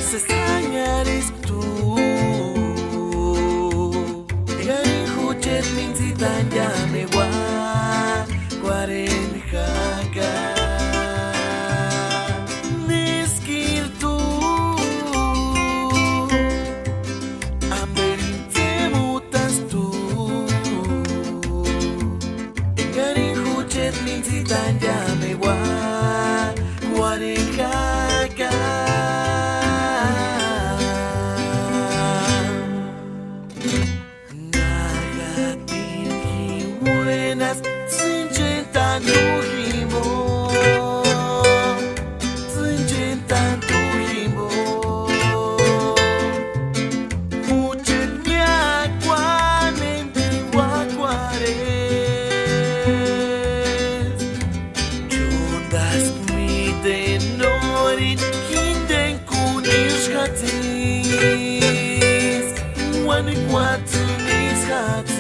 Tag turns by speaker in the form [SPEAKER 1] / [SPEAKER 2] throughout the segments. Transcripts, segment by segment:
[SPEAKER 1] Sesangaris tu Gari hujan minsi tanja mewah Kuaren haga Neskir tu Amberin temutas tu Gari hujan minsi tanja mewah Kuaren haga Quatro mis hatis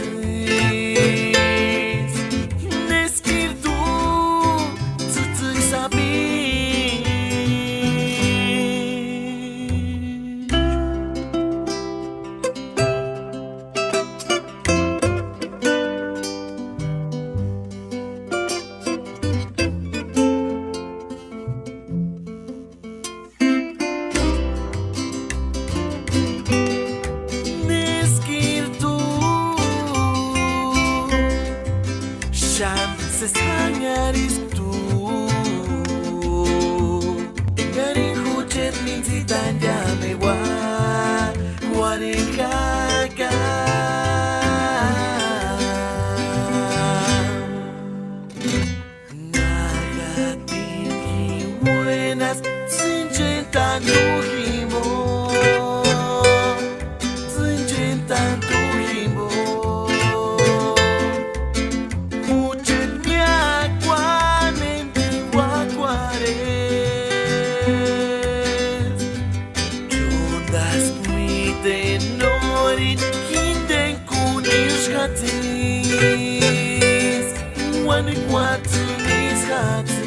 [SPEAKER 1] Neskir tu Tutuk sabi Sesangaris tu Gari hujan minsi tanja mewah Kuaren haga Nagatin buenas Sincentan tuhimo Sincentan tuhimo One quatro mis hatis